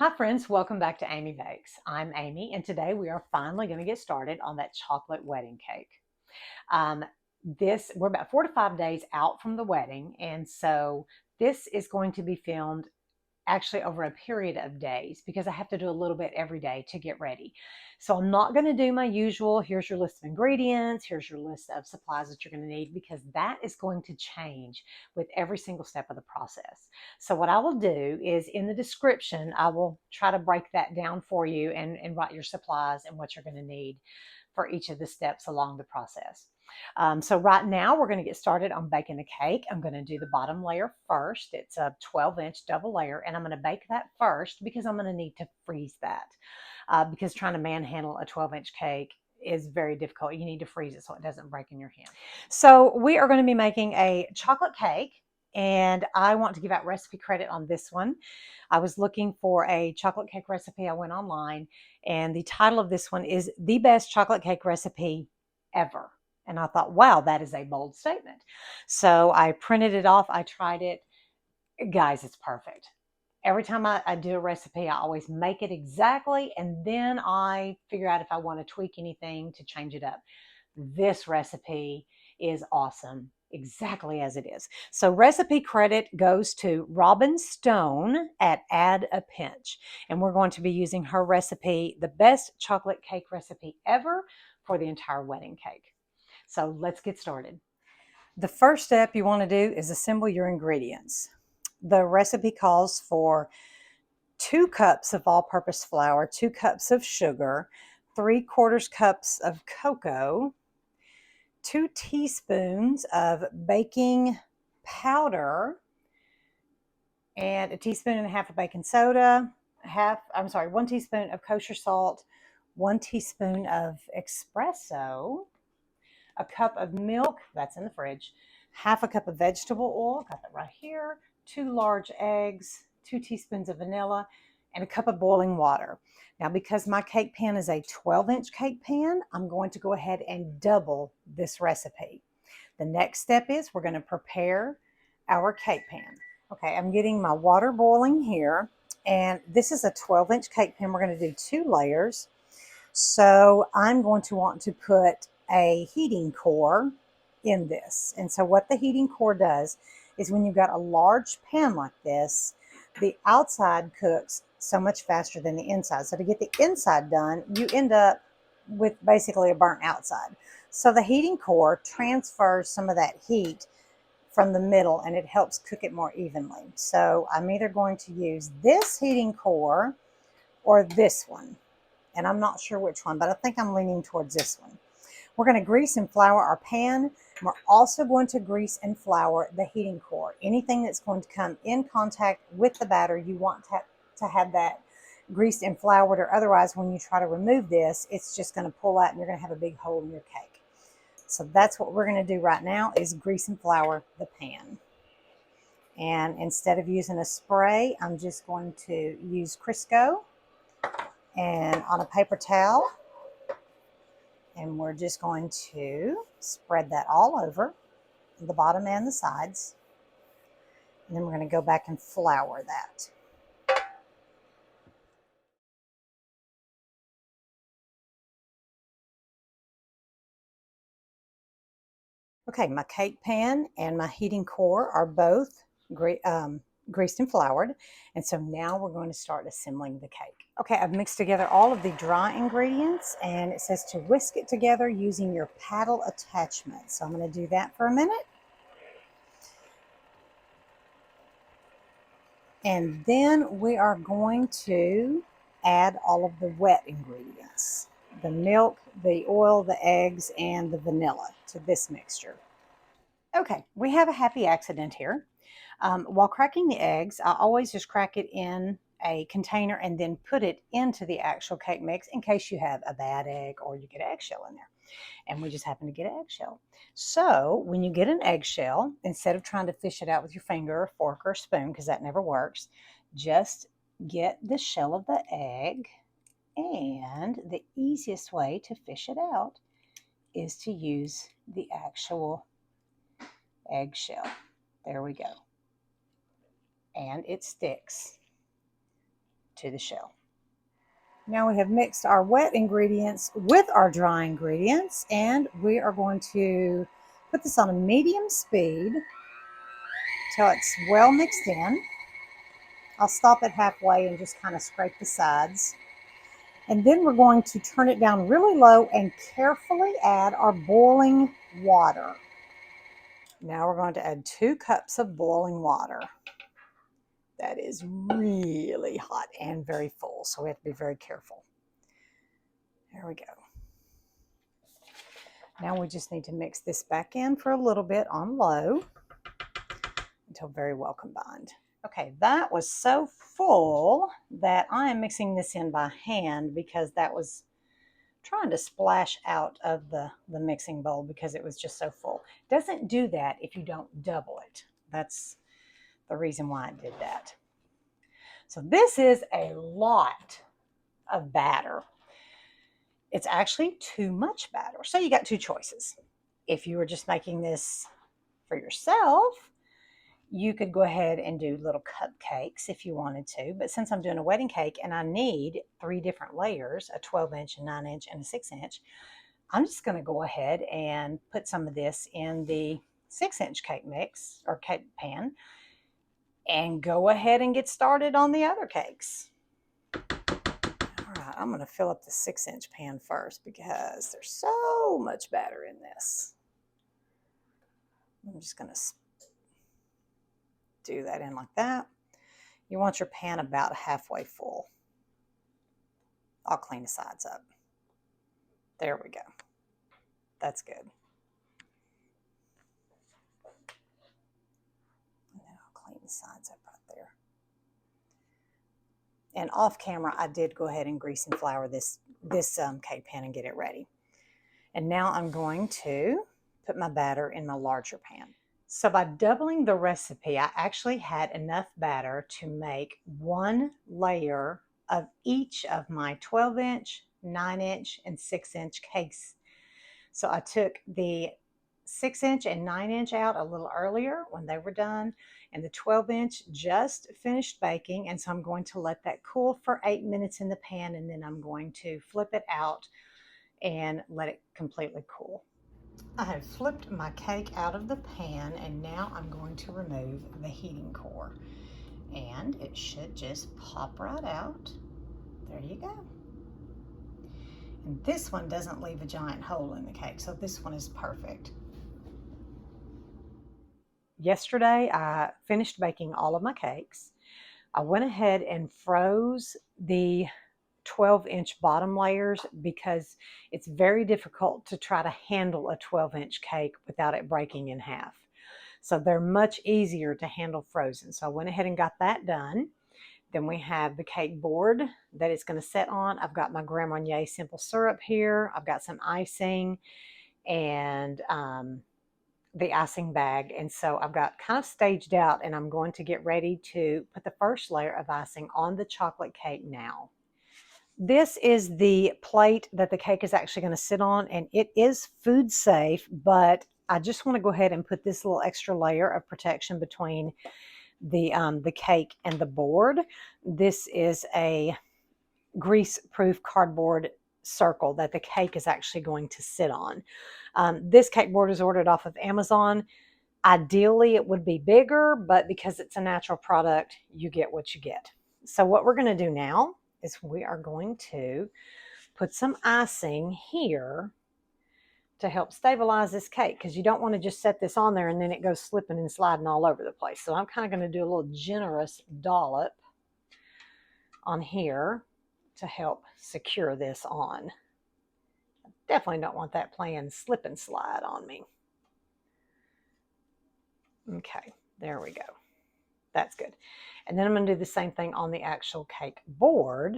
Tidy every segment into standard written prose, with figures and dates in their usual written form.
Hi friends, welcome back to Amy Bakes. I'm Amy and today we are finally going to get started on that chocolate wedding cake. Um, we're about 4 to 5 days out from the wedding, and so this is going to be filmed actually over a period of days because I have to do a little bit every day to get ready. So I'm not going to do my usual, here's your list of ingredients, here's your list of supplies that you're going to need, because that is going to change with every single step of the process. So what I will do is in the description, I will try to break that down for you and write your supplies and what you're going to need for each of the steps along the process. So right now we're going to get started on baking the cake. I'm going to do the bottom layer first. It's a 12-inch double layer, and I'm going to bake that first because I'm going to need to freeze that. Because trying to manhandle a 12-inch cake is very difficult. You need to freeze it so it doesn't break in your hand. So we are going to be making a chocolate cake, and I want to give out recipe credit on this one. I was looking for a chocolate cake recipe. I went online, and the title of this one is The Best Chocolate Cake Recipe Ever. And I thought, wow, that is a bold statement. So I printed it off. I tried it. Guys, it's perfect. Every time I do a recipe, I always make it exactly, and then I figure out if I want to tweak anything to change it up. This recipe is awesome, exactly as it is. So recipe credit goes to Robyn Stone at Add a Pinch. And we're going to be using her recipe, the best chocolate cake recipe ever, for the entire wedding cake. So let's get started. The first step you want to do is assemble your ingredients. The recipe calls for 2 cups of all-purpose flour, 2 cups of sugar, 3/4 cups of cocoa, 2 teaspoons of baking powder, and a teaspoon and a half of baking soda, 1 teaspoon of kosher salt, 1 teaspoon of espresso, a cup of milk, that's in the fridge, half a cup of vegetable oil, got that right here, 2 large eggs, 2 teaspoons of vanilla, and a cup of boiling water. Now, because my cake pan is a 12-inch cake pan, I'm going to go ahead and double this recipe. The next step is we're going to prepare our cake pan. Okay, I'm getting my water boiling here, and this is a 12-inch cake pan. We're going to do 2 layers. So I'm going to want to put a heating core in this. And so what the heating core does is when you've got a large pan like this, the outside cooks so much faster than the inside. So to get the inside done, you end up with basically a burnt outside. So the heating core transfers some of that heat from the middle, and it helps cook it more evenly. So I'm either going to use this heating core or this one. And I'm not sure which one, but I think I'm leaning towards this one. We're going to grease and flour our pan. We're also going to grease and flour the heating core. Anything that's going to come in contact with the batter, you want to have that greased and floured, or otherwise when you try to remove this, it's just going to pull out and you're going to have a big hole in your cake. So that's what we're going to do right now, is grease and flour the pan. And instead of using a spray, I'm just going to use Crisco and on a paper towel. And we're just going to spread that all over the bottom and the sides. And then we're going to go back and flour that. Okay, my cake pan and my heating core are both greased and floured. And so now we're going to start assembling the cake. Okay, I've mixed together all of the dry ingredients, and it says to whisk it together using your paddle attachment. So I'm going to do that for a minute. And then we are going to add all of the wet ingredients, the milk, the oil, the eggs, and the vanilla to this mixture. Okay, we have a happy accident here. While cracking the eggs, I always just crack it in a container and then put it into the actual cake mix in case you have a bad egg or you get an eggshell in there. And we just happen to get an eggshell. So when you get an eggshell, instead of trying to fish it out with your finger or fork or spoon, because that never works, just get the shell of the egg, and the easiest way to fish it out is to use the actual eggshell. There we go. And it sticks to the shell. Now we have mixed our wet ingredients with our dry ingredients, and we are going to put this on a medium speed till it's well mixed in. I'll stop it halfway and just kind of scrape the sides. And then we're going to turn it down really low and carefully add our boiling water. Now we're going to add 2 cups of boiling water. That is really hot and very full, so we have to be very careful. There we go. Now we just need to mix this back in for a little bit on low until very well combined. Okay, that was so full that I am mixing this in by hand because that was trying to splash out of the mixing bowl because it was just so full. It doesn't do that if you don't double it. That's the reason why I did that. So this is a lot of batter. It's actually too much batter. So you got 2 choices. If you were just making this for yourself, you could go ahead and do little cupcakes if you wanted to. But since I'm doing a wedding cake and I need 3 different layers, a 12-inch, a 9-inch, and a 6-inch, I'm just going to go ahead and put some of this in the 6-inch cake mix or cake pan and go ahead and get started on the other cakes. All right, I'm going to fill up the 6-inch pan first because there's so much batter in this. I'm just going to do that in like that. You want your pan about halfway full. I'll clean the sides up. There we go. That's good. And then I'll clean the sides up right there. And off camera, I did go ahead and grease and flour this cake pan and get it ready. And now I'm going to put my batter in my larger pan. So by doubling the recipe, I actually had enough batter to make 1 layer of each of my 12-inch, 9-inch, and 6-inch cakes. So I took the 6-inch and 9-inch out a little earlier when they were done, and the 12-inch just finished baking, and so I'm going to let that cool for 8 minutes in the pan, and then I'm going to flip it out and let it completely cool. I have flipped my cake out of the pan, and now I'm going to remove the heating core. And it should just pop right out. There you go. And this one doesn't leave a giant hole in the cake, so this one is perfect. Yesterday, I finished baking all of my cakes. I went ahead and froze the 12-inch bottom layers because it's very difficult to try to handle a 12-inch cake without it breaking in half. So they're much easier to handle frozen. So I went ahead and got that done. Then we have the cake board that it's going to set on. I've got my Grand Marnier simple syrup here. I've got some icing and the icing bag. And so I've got kind of staged out, and I'm going to get ready to put the first layer of icing on the chocolate cake now. This is the plate that the cake is actually going to sit on, and it is food safe, but I just want to go ahead and put this little extra layer of protection between the cake and the board. This is a grease-proof cardboard circle that the cake is actually going to sit on. This cake board is ordered off of Amazon. Ideally, it would be bigger, but because it's a natural product, you get what you get. So what we're going to do now is we are going to put some icing here to help stabilize this cake, because you don't want to just set this on there and then it goes slipping and sliding all over the place. So I'm kind of going to do a little generous dollop on here to help secure this on. I definitely don't want that playing slip and slide on me. Okay, there we go. That's good. And then I'm going to do the same thing on the actual cake board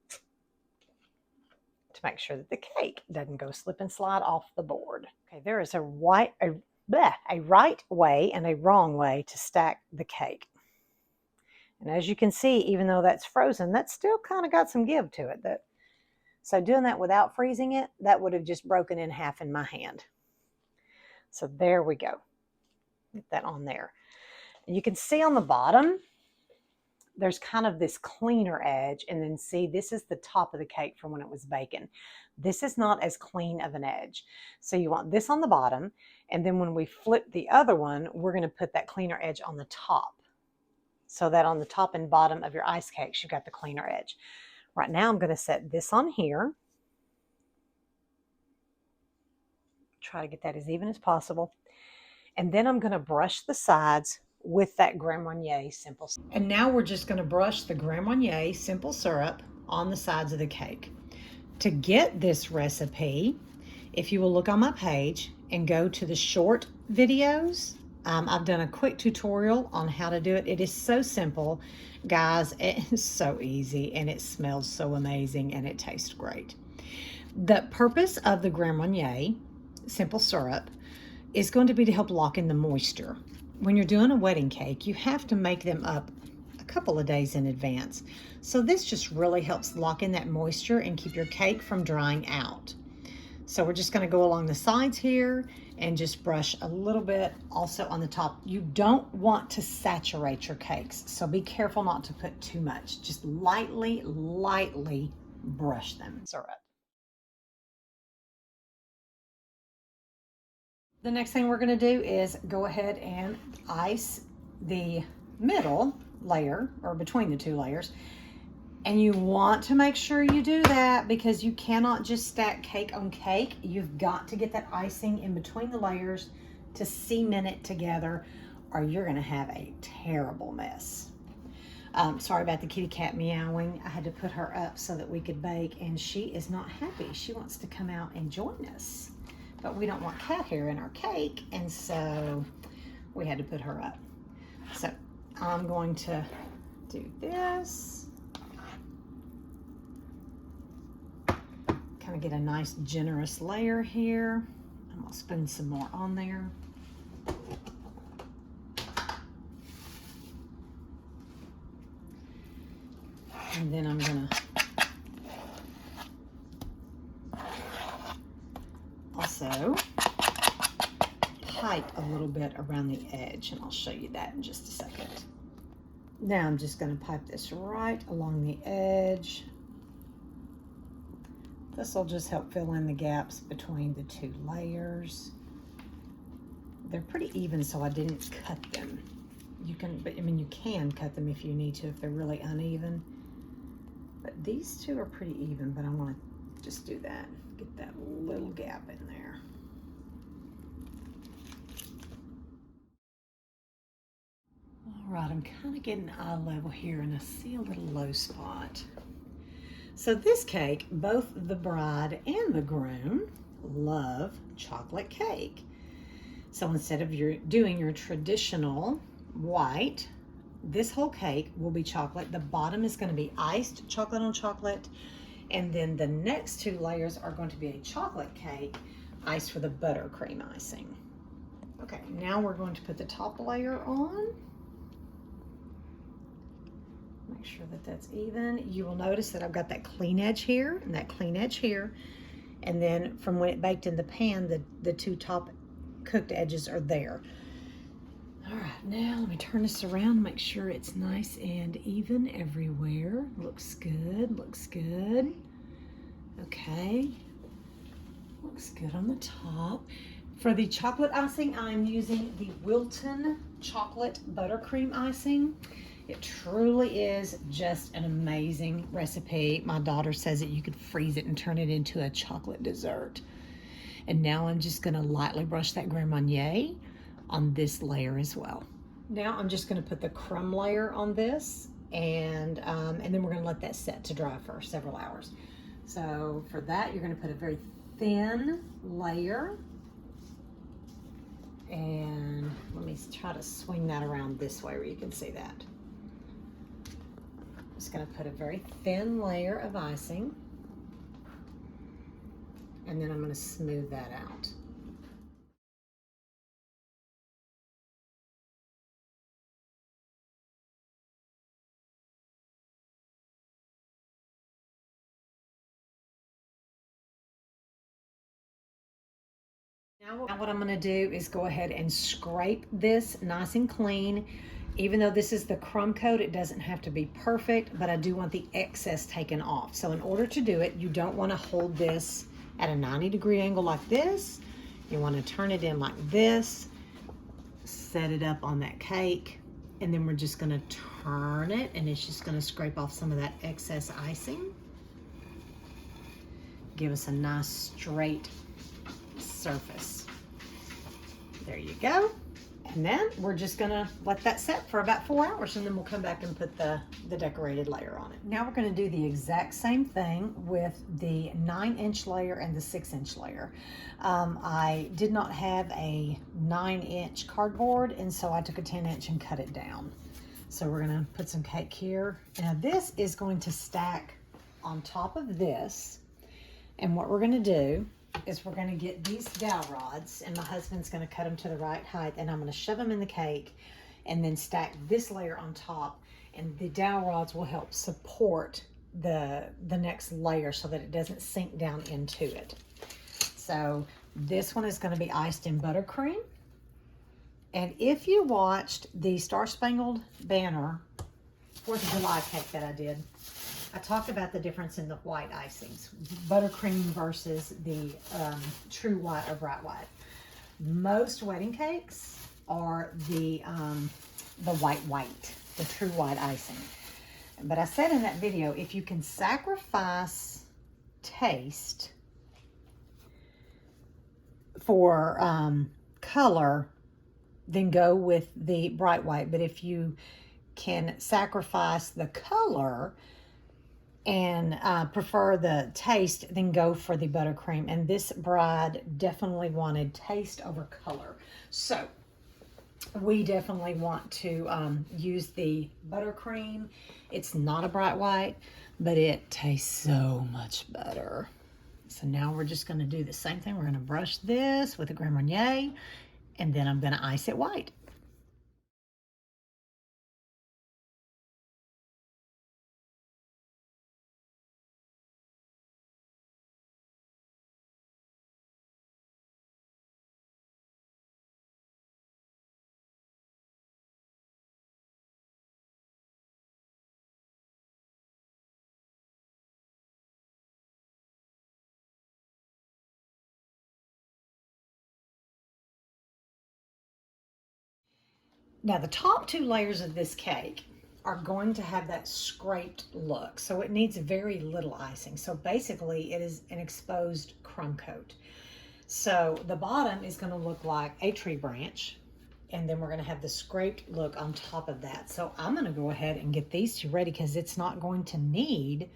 to make sure that the cake doesn't go slip and slide off the board. Okay, there is a right way and a wrong way to stack the cake. And as you can see, even though that's frozen, that's still kind of got some give to it. So doing that without freezing it, that would have just broken in half in my hand. So there we go. Get that on there. And you can see on the bottom, there's kind of this cleaner edge, and then see, this is the top of the cake from when it was baking. This is not as clean of an edge. So you want this on the bottom, and then when we flip the other one, we're going to put that cleaner edge on the top, so that on the top and bottom of your ice cakes, you've got the cleaner edge. Right now, I'm going to set this on here. Try to get that as even as possible. And then I'm going to brush the sides with that Grand Marnier simple syrup. And now we're just going to brush the Grand Marnier simple syrup on the sides of the cake. To get this recipe, if you will look on my page and go to the short videos, I've done a quick tutorial on how to do it. It is so simple, guys. It is so easy, and it smells so amazing, and it tastes great. The purpose of the Grand Marnier simple syrup is going to be to help lock in the moisture. When you're doing a wedding cake, you have to make them up a couple of days in advance. So this just really helps lock in that moisture and keep your cake from drying out. So we're just going to go along the sides here and just brush a little bit also on the top. You don't want to saturate your cakes, so be careful not to put too much. Just lightly brush them. Syrup. The next thing we're going to do is go ahead and ice the middle layer, or between the two layers. And you want to make sure you do that, because you cannot just stack cake on cake. You've got to get that icing in between the layers to cement it together, or you're going to have a terrible mess. Sorry about the kitty cat meowing. I had to put her up so that we could bake, and she is not happy. She wants to come out and join us, but we don't want cat hair in our cake, and so we had to put her up. So I'm going to do this. Kind of get a nice generous layer here. I'm gonna spoon some more on there. And then I'm gonna also pipe a little bit around the edge, and I'll show you that in just a second. Now I'm just gonna pipe this right along the edge. This will just help fill in the gaps between the two layers. They're pretty even, so I didn't cut them. You can, but I mean, you can cut them if you need to, if they're really uneven. But these two are pretty even, but I want to just do that. Get that little gap in there. All right, I'm kind of getting eye level here, and I see a little low spot. So this cake, both the bride and the groom love chocolate cake. So instead of doing your traditional white, this whole cake will be chocolate. The bottom is going to be iced chocolate on chocolate, and then the next two layers are going to be a chocolate cake iced with a buttercream icing. Okay, now we're going to put the top layer on. Make sure that that's even. You will notice that I've got that clean edge here and that clean edge here. And then from when it baked in the pan, the two top cooked edges are there. All right, now let me turn this around, make sure it's nice and even everywhere. Looks good, looks good. Okay, looks good on the top. For the chocolate icing, I'm using the Wilton chocolate buttercream icing. It truly is just an amazing recipe. My daughter says that you could freeze it and turn it into a chocolate dessert. And now I'm just gonna lightly brush that Grand Marnier on this layer as well. Now I'm just gonna put the crumb layer on this, and then we're gonna let that set to dry for several hours. So for that, you're gonna put a very thin layer, and let me try to swing that around this way where you can see that. Just going to put a very thin layer of icing, and then I'm going to smooth that out. Now what I'm going to do is go ahead and scrape this nice and clean. Even though this is the crumb coat, it doesn't have to be perfect, but I do want the excess taken off. So in order to do it, you don't want to hold this at a 90-degree angle like this. You want to turn it in like this, set it up on that cake, and then we're just going to turn it, and it's just going to scrape off some of that excess icing. Give us a nice straight surface. There you go. And then we're just gonna let that set for about 4 hours, and then we'll come back and put the decorated layer on it. Now we're gonna do the exact same thing with the 9-inch layer and the 6-inch layer. I did not have a 9-inch cardboard, and so I took a 10-inch and cut it down. So we're gonna put some cake here. Now this is going to stack on top of this, and what we're gonna do is we're going to get these dowel rods, and my husband's going to cut them to the right height, and I'm going to shove them in the cake and then stack this layer on top, and the dowel rods will help support the next layer so that it doesn't sink down into it. So this one is going to be iced in buttercream, and if you watched the Star Spangled Banner 4th of July cake that I did, I talked about the difference in the white icings, buttercream versus the true white or bright white. Most wedding cakes are the white, the true white icing. But I said in that video, if you can sacrifice taste for color, then go with the bright white. But if you can sacrifice the color and prefer the taste, then go for the buttercream. And this bride definitely wanted taste over color. So we definitely want to use the buttercream. It's not a bright white, but it tastes so much better. So now we're just gonna do the same thing. We're gonna brush this with a Grand Marnier, and then I'm gonna ice it white. Now the top 2 layers of this cake are going to have that scraped look, so it needs very little icing. So basically it is an exposed crumb coat. So the bottom is going to look like a tree branch, and then we're going to have the scraped look on top of that. So I'm going to go ahead and get these 2 ready because it's not going to need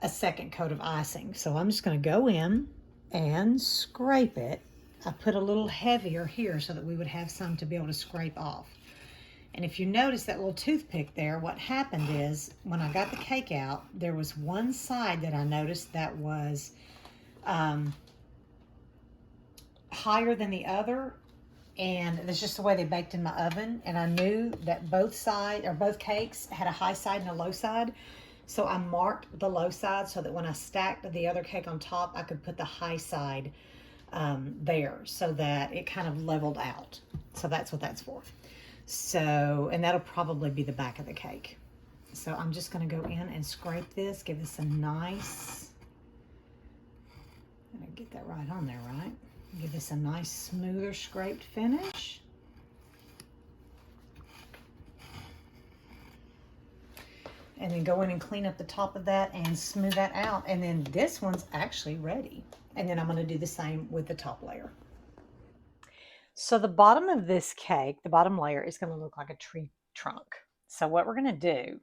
a second coat of icing. So I'm just going to go in and scrape it. I put a little heavier here so that we would have some to be able to scrape off. And if you notice that little toothpick there, what happened is when I got the cake out, there was one side that I noticed that was higher than the other, and that's just the way they baked in my oven. And I knew that both cakes had a high side and a low side. So I marked the low side so that when I stacked the other cake on top, I could put the high side there so that it kind of leveled out. So that's what that's for. So, and that'll probably be the back of the cake. So I'm just going to go in and scrape this, give this a nice, I'm going to get that right on there, right? Give this a nice smoother scraped finish. And then go in and clean up the top of that and smooth that out. And then this one's actually ready. And then I'm going to do the same with the top layer. So the bottom of this cake, the bottom layer, is going to look like a tree trunk. So what we're going to do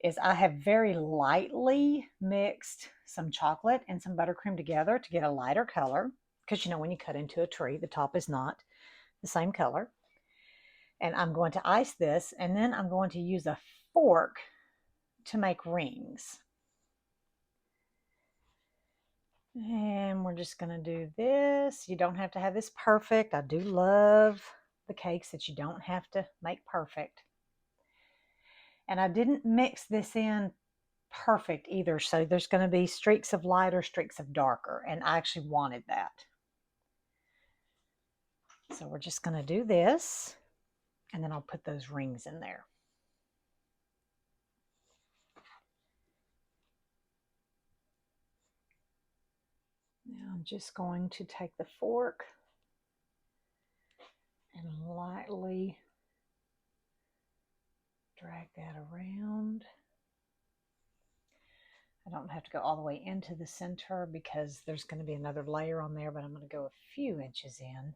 is I have very lightly mixed some chocolate and some buttercream together to get a lighter color. Because you know when you cut into a tree, the top is not the same color. And I'm going to ice this, and then I'm going to use a fork to make rings. And we're just going to do this. You don't have to have this perfect. I do love the cakes that you don't have to make perfect. And I didn't mix this in perfect either. So there's going to be streaks of lighter, streaks of darker. And I actually wanted that. So we're just going to do this. and then I'll put those rings in there. Now I'm just going to take the fork and lightly drag that around. I don't have to go all the way into the center because there's going to be another layer on there, but I'm going to go a few inches in.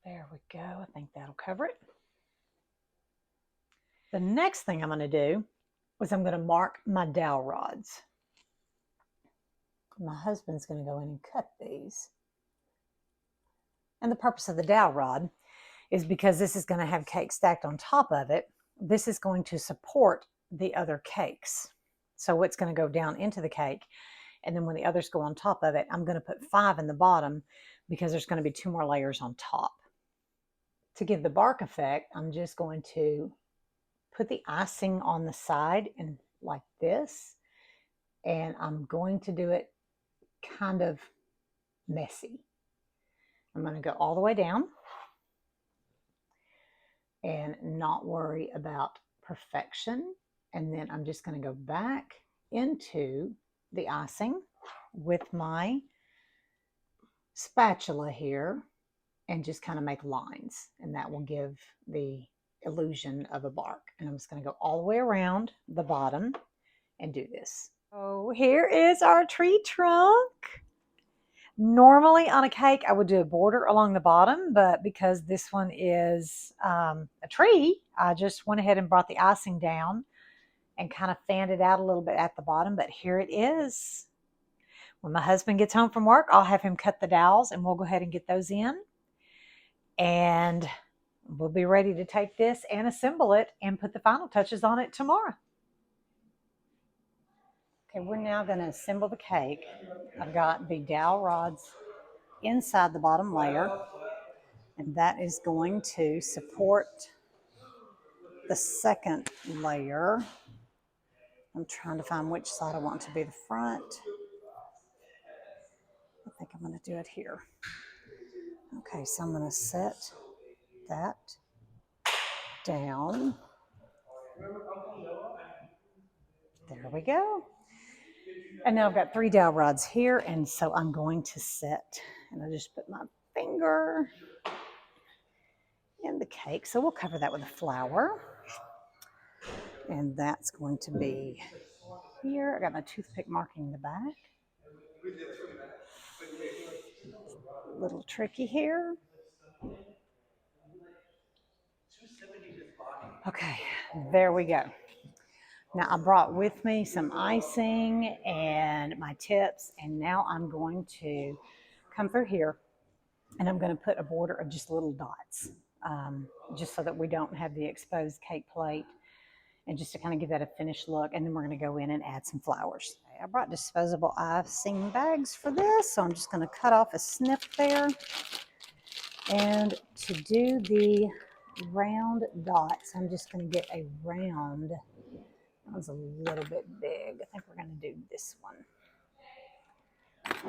There we go. I think that'll cover it. The next thing I'm going to do is I'm going to mark my dowel rods. My husband's going to go in and cut these. And the purpose of the dowel rod is because this is going to have cake stacked on top of it. This is going to support the other cakes. So it's going to go down into the cake. And then when the others go on top of it, I'm going to put 5 in the bottom because there's going to be 2 more layers on top. To give the bark effect, I'm just going to put the icing on the side and like this. And I'm going to do it kind of messy. I'm going to go all the way down and not worry about perfection. And then I'm just going to go back into the icing with my spatula here and just kind of make lines, and that will give the illusion of a bark. And I'm just going to go all the way around the bottom and do this. Oh, here is our tree trunk. Normally on a cake, I would do a border along the bottom, but because this one is a tree, I just went ahead and brought the icing down and kind of fanned it out a little bit at the bottom, but here it is. When my husband gets home from work, I'll have him cut the dowels and we'll go ahead and get those in. And we'll be ready to take this and assemble it and put the final touches on it tomorrow. Okay, we're now going to assemble the cake. I've got the dowel rods inside the bottom layer, and that is going to support the second layer. I'm trying to find which side I want to be the front. I think I'm going to do it here. Okay, so I'm going to set that down. There we go. And now I've got 3 dowel rods here, and so I'm going to set, and I just put my finger in the cake. So we'll cover that with a flower. And that's going to be here. I got my toothpick marking the back. A little tricky here. Okay, there we go. Now I brought with me some icing and my tips, and now I'm going to come through here and I'm going to put a border of just little dots, just so that we don't have the exposed cake plate, and just to kind of give that a finished look. And then we're going to go in and add some flowers. I brought disposable icing bags for this, so I'm just going to cut off a snip there. And to do the round dots, I'm just going to get a round. That was a little bit big. I think we're going to do this one.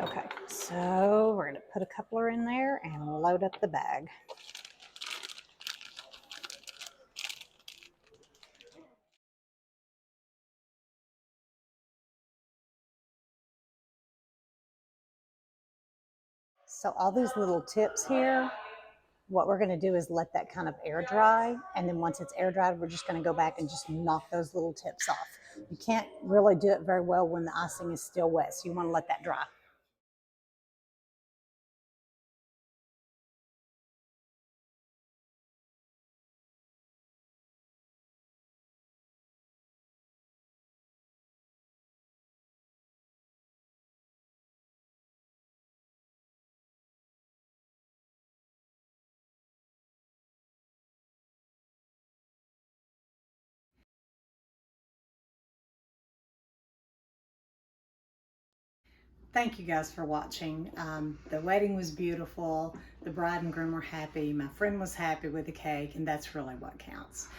Okay, so we're going to put a coupler in there and load up the bag. So all these little tips here, what we're going to do is let that kind of air dry. And then once it's air dried, we're just going to go back and just knock those little tips off. You can't really do it very well when the icing is still wet, so you want to let that dry. thank you guys for watching. The wedding was beautiful. The bride and groom were happy. My friend was happy with the cake, and that's really what counts.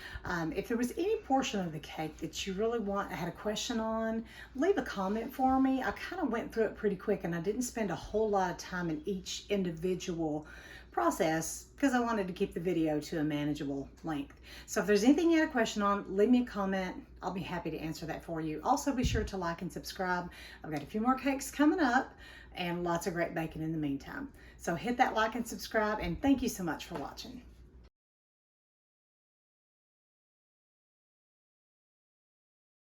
If there was any portion of the cake that you really had a question on, leave a comment for me. I kind of went through it pretty quick, and I didn't spend a whole lot of time in each individual process because I wanted to keep the video to a manageable length. So if there's anything you had a question on, leave me a comment. I'll be happy to answer that for you. Also, be sure to like and subscribe. I've got a few more cakes coming up and lots of great baking in the meantime. So hit that like and subscribe, and thank you so much for watching.